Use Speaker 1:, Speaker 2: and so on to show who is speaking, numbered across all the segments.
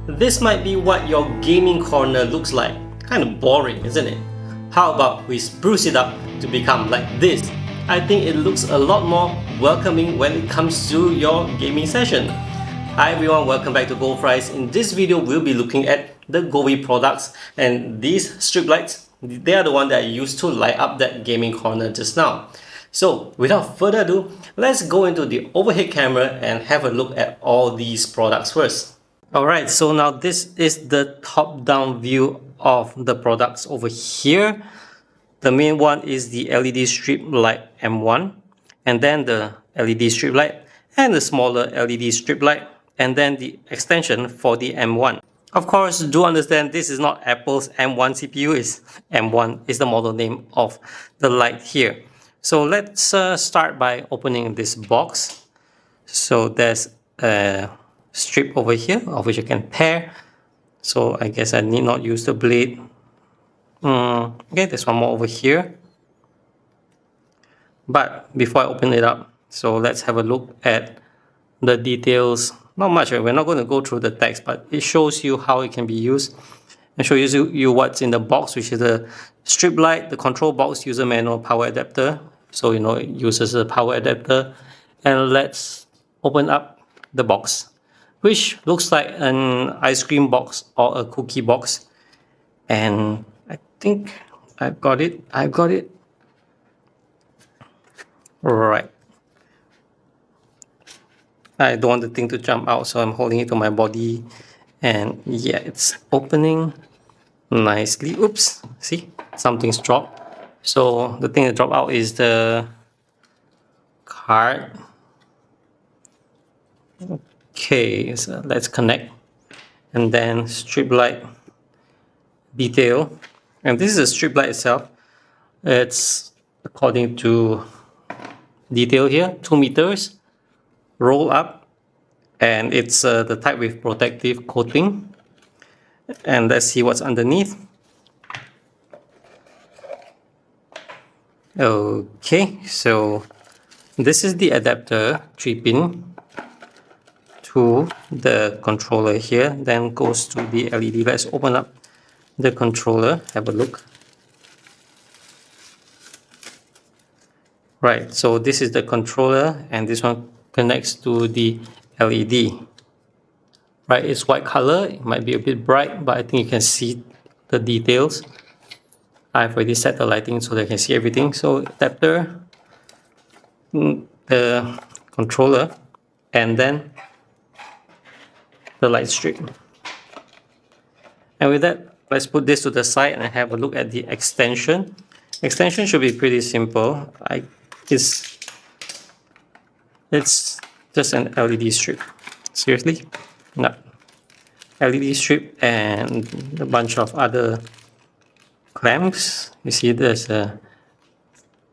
Speaker 1: This might be what your gaming corner looks like. Kind of boring, isn't it? How about we spruce it up to become like this? I think it looks a lot more welcoming when it comes to your gaming session. Hi everyone, welcome back to Goldfries. In this video, we'll be looking at the Govee products, and these strip lights, they are the one that I used to light up that gaming corner just now. So without further ado, let's go into the overhead camera and have a look at all these products first. Alright, so now this is the top-down view of the products over here. The main one is the LED strip light M1, and then the LED strip light, and the smaller LED strip light, and then the extension for the M1. Of course, do understand this is not Apple's M1 CPU, it's M1 is the model name of the light here. So let's start by opening this box. So there's a strip over here of which I can tear, so I guess I need not use the blade. Okay, there's one more over here, but before I open it up, so let's have a look at the details. Not much, we're not going to go through the text, but it shows you how it can be used and shows you what's in the box, which is the strip light, the control box, user manual, power adapter. So it uses a power adapter. And let's open up the box, which looks like an ice cream box or a cookie box. And I think I've got it. Right. I don't want the thing to jump out, so I'm holding it to my body. And yeah, it's opening nicely. Oops, see, something's dropped. So the thing that dropped out is the card. Okay, so let's connect, and then strip light detail, and this is a strip light itself. It's according to detail here, 2 meters, roll up, and it's the type with protective coating. And let's see what's underneath. Okay, so this is the adapter 3-pin to the controller here, then goes to the LED. Let's open up the controller, have a look. Right, so this is the controller, and this one connects to the LED. Right, it's white color, it might be a bit bright, but I think you can see the details. I've already set the lighting so that I can see everything. So adapter, the controller, and then the light strip. And with that, let's put this to the side and have a look at the extension. Extension should be pretty simple. It's just an LED strip. Seriously? No. LED strip and a bunch of other clamps. You see there's a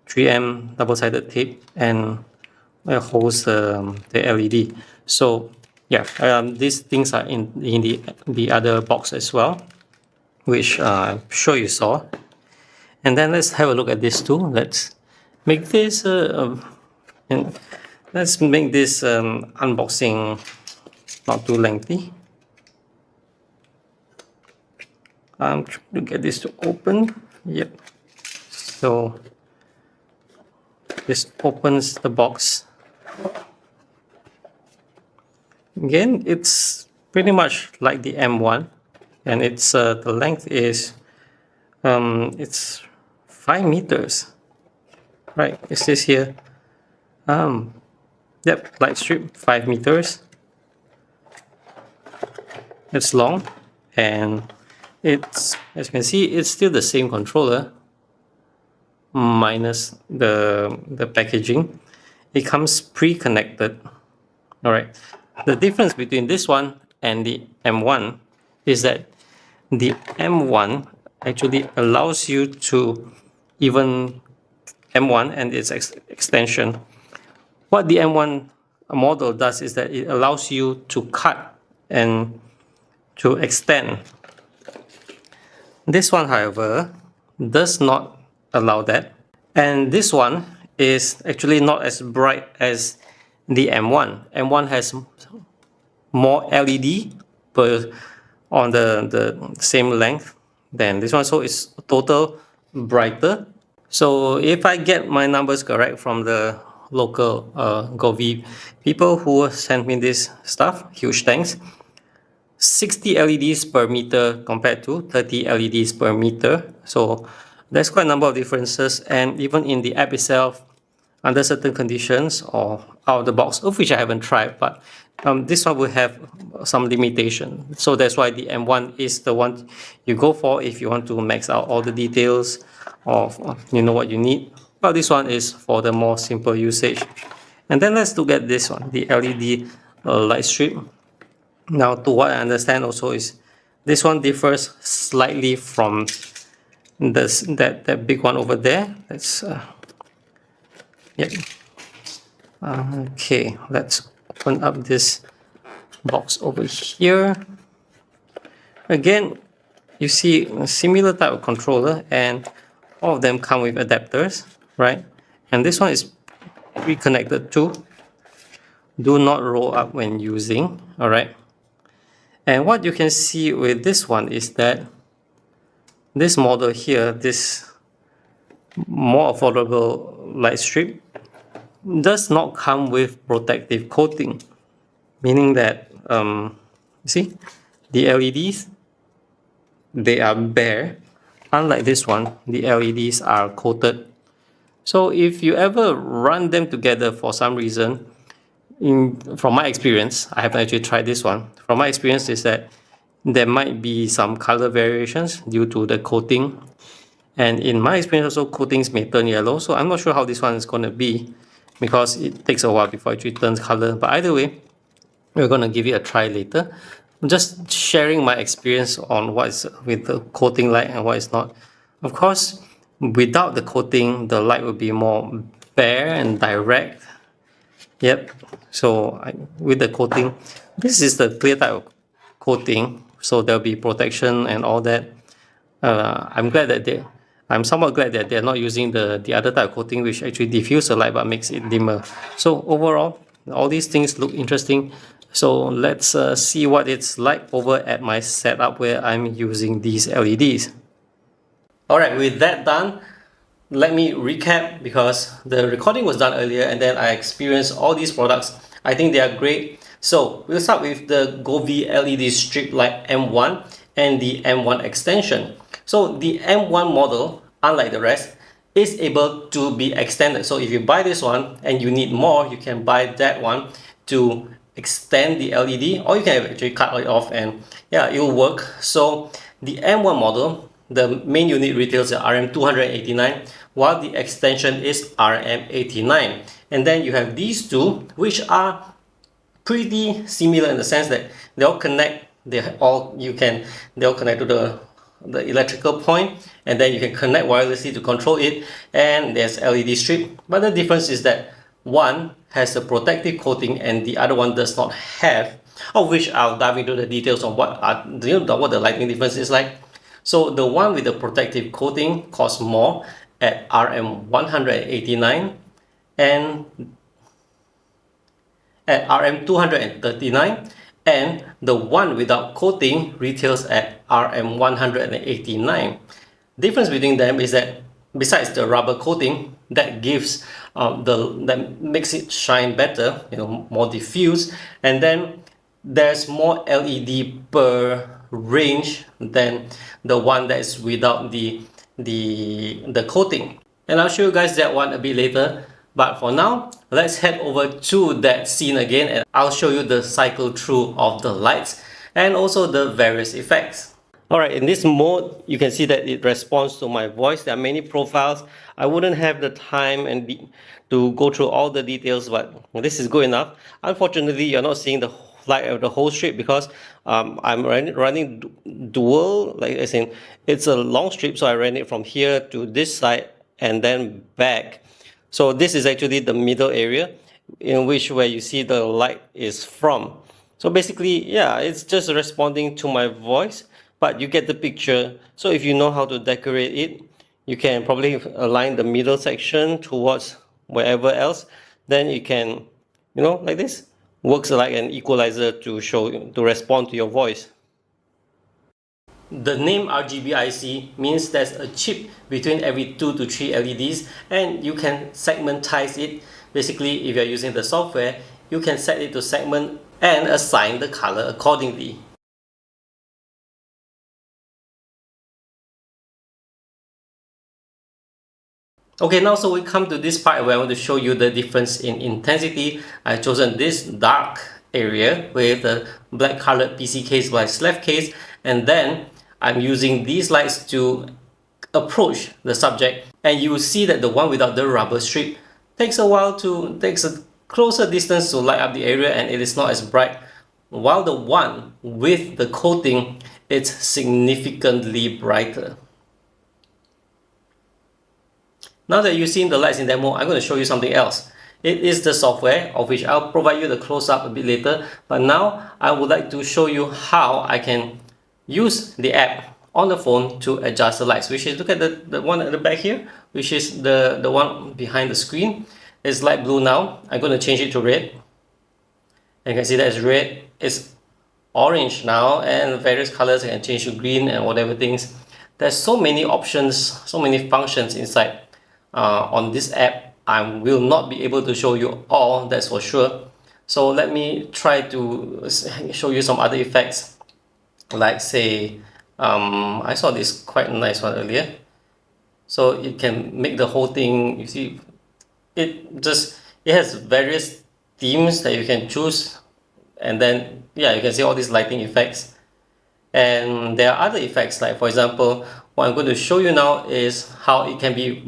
Speaker 1: 3M double-sided tape, and it holds the LED. So yeah, these things are in the other box as well, which I'm sure you saw. And then let's have a look at this too. Let's make this unboxing not too lengthy. I'm trying to get this to open. Yep. So this opens the box. Again, it's pretty much like the M1, and it's the length is it's 5 meters. Right, it says here. Yep, light strip 5 meters. It's long, and it's, as you can see, it's still the same controller minus the packaging. It comes pre-connected. All right. The difference between this one and the M1 is that the M1 actually allows you to even M1 and its extension. What the M1 model does is that it allows you to cut and to extend. This one, however, does not allow that, and this one is actually not as bright as the M1. M1 has more LED per on the same length than this one, so it's total brighter. So if I get my numbers correct from the local Govee people who sent me this stuff, huge thanks. 60 LEDs per meter compared to 30 LEDs per meter. So there's quite a number of differences, and even in the app itself, under certain conditions or out of the box, of which I haven't tried, but this one will have some limitation. So that's why the M1 is the one you go for if you want to max out all the details of you know what you need. But this one is for the more simple usage. And then let's look at this one, the LED light strip. Now, to what I understand also is this one differs slightly from this that big one over there. Let's yep. Okay, let's open up this box over here. Again, you see a similar type of controller, and all of them come with adapters, right? And this one is pre-connected to. Do not roll up when using, all right? And what you can see with this one is that this model here, this more affordable light strip, does not come with protective coating, meaning that you see the LEDs, they are bare. Unlike this one, the LEDs are coated. So if you ever run them together for some reason, from my experience, I haven't actually tried this one. From my experience is that there might be some color variations due to the coating, and in my experience also coatings may turn yellow. So I'm not sure how this one is going to be, because it takes a while before it actually turns color. But either way, we're going to give it a try later. I'm just sharing my experience on what is with the coating light and what is not. Of course, without the coating, the light will be more bare and direct. Yep. So with the coating, this is the clear type of coating, so there'll be protection and all that. I'm somewhat glad that they're not using the other type of coating, which actually diffuse the light but makes it dimmer. So overall, all these things look interesting. So let's see what it's like over at my setup where I'm using these LEDs. Alright, with that done, let me recap, because the recording was done earlier and then I experienced all these products. I think they are great. So we'll start with the Govee LED strip light M1 and the M1 extension. So the M1 model, unlike the rest, is able to be extended. So if you buy this one and you need more, you can buy that one to extend the LED, or you can actually cut it off and yeah, it will work. So the M1 model, the main unit retails at RM289, while the extension is RM89. And then you have these two, which are pretty similar in the sense that they all connect. They all connect to the electrical point, and then you can connect wirelessly to control it. And there's LED strip, but the difference is that one has a protective coating and the other one does not have. Of which I'll dive into the details on what the lighting difference is like. So the one with the protective coating costs more at RM189 and at RM239, and the one without coating retails at RM189. Difference between them is that besides the rubber coating that gives that makes it shine better, more diffuse, and then there's more LED per range than the one that is without the coating. And I'll show you guys that one a bit later. But for now, let's head over to that scene again and I'll show you the cycle through of the lights and also the various effects. Alright, in this mode, you can see that it responds to my voice. There are many profiles. I wouldn't have the time to go through all the details, but this is good enough. Unfortunately, you're not seeing the light of the whole strip because I'm running dual, like I saying, it's a long strip, so I ran it from here to this side and then back. So this is actually the middle area in which where you see the light is from. So basically, yeah, it's just responding to my voice, but you get the picture. So if you know how to decorate it, you can probably align the middle section towards wherever else. Then you can, like this, works like an equalizer to respond to your voice. The name RGB IC means there's a chip between every 2 to 3 LEDs, and you can segmentize it. Basically, if you're using the software, you can set it to segment and assign the color accordingly. Okay, now so we come to this part where I want to show you the difference in intensity. I've chosen this dark area with the black colored PC case by left case, and then I'm using these lights to approach the subject, and you will see that the one without the rubber strip takes a closer distance to light up the area, and it is not as bright, while the one with the coating, it's significantly brighter. Now that you've seen the lights in demo, I'm going to show you something else. It is the software, of which I'll provide you the close-up a bit later, but now I would like to show you how I can use the app on the phone to adjust the lights, which is, look at the one at the back here, which is the one behind the screen. It's light blue now. I'm going to change it to red. And you can see that it's red. It's orange now, and various colors. I can change to green and whatever things. There's so many options, so many functions inside on this app. I will not be able to show you all, that's for sure. So let me try to show you some other effects, like say I saw this quite nice one earlier. So it can make the whole thing, you see, it has various themes that you can choose, and then yeah, you can see all these lighting effects. And there are other effects, like for example, what I'm going to show you now is how it can be,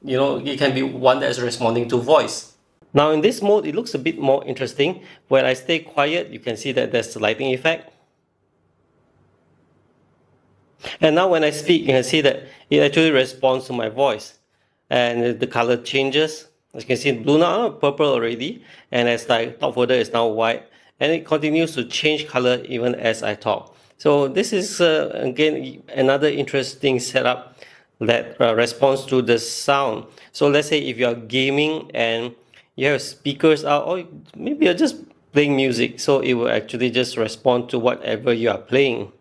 Speaker 1: it can be one that is responding to voice. Now in this mode, it looks a bit more interesting. When I stay quiet, you can see that there's the lighting effect. And now when I speak, you can see that it actually responds to my voice. And the color changes. As you can see, blue now, purple already. And as I talk further, it's now white. And it continues to change color even as I talk. So this is, again, another interesting setup that responds to the sound. So let's say if you are gaming and you have speakers out, or maybe you're just playing music, so it will actually just respond to whatever you are playing.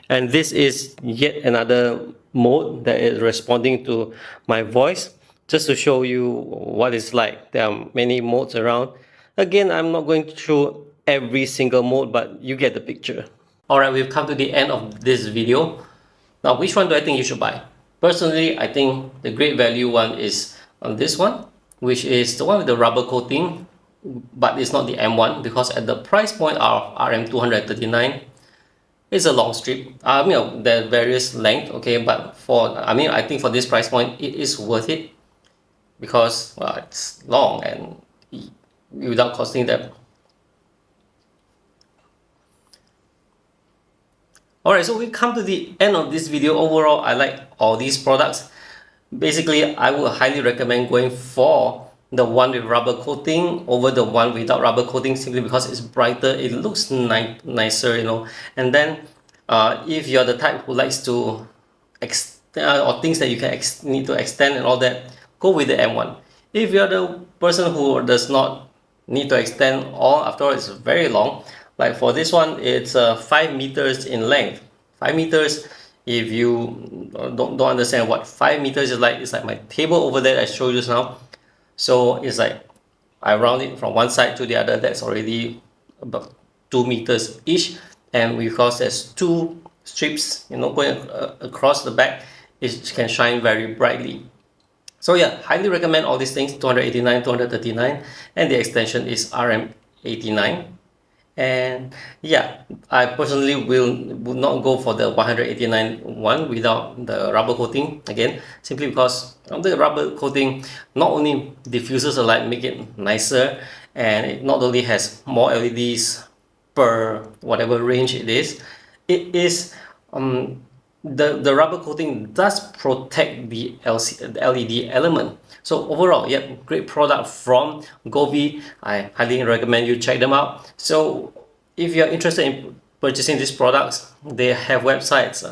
Speaker 1: And this is yet another mode that is responding to my voice, just to show you what it's like. There are many modes around. Again, I'm not going through every single mode, but you get the picture. Alright, we've come to the end of this video. Now, which one do I think you should buy? Personally, I think the great value one is on this one, which is the one with the rubber coating, but it's not the M1, because at the price point of RM239, it's a long strip. There are various length, okay, but I think for this price point, it is worth it, because it's long and without costing them. Alright, so we come to the end of this video. Overall, I like all these products. Basically, I would highly recommend going for the one with rubber coating over the one without rubber coating, simply because it's brighter, it looks nicer, And then if you're the type who likes to extend, or things that you can need to extend and all that, go with the M1. If you're the person who does not need to extend, or after all it's very long, like for this one, it's 5 meters in length. 5 meters, if you don't understand what 5 meters is like, it's like my table over there I showed you just now. So it's like, I round it from one side to the other, that's already about 2 meters each. And because there's 2 strips, going across the back, it can shine very brightly. So yeah, highly recommend all these things, 289, 239, and the extension is RM89. And yeah, I personally would not go for the 189 one without the rubber coating, again, simply because the rubber coating not only diffuses the light, make it nicer, and it not only has more LEDs per whatever range it is the rubber coating does protect the LED element. So overall, yep, great product from Govee. I highly recommend you check them out. So if you're interested in purchasing these products, they have websites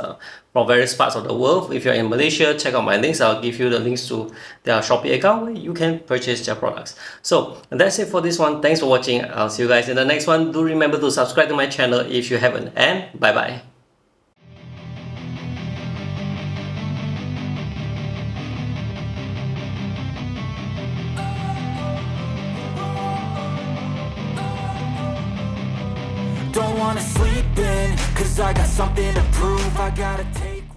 Speaker 1: from various parts of the world. If you're in Malaysia, check out my links. I'll give you the links to their Shopee account where you can purchase their products. So that's it for this one. Thanks for watching. I'll see you guys in the next one. Do remember to subscribe to my channel if you haven't, and bye bye.
Speaker 2: don't wanna sleep in, cause I got something to prove. I gotta take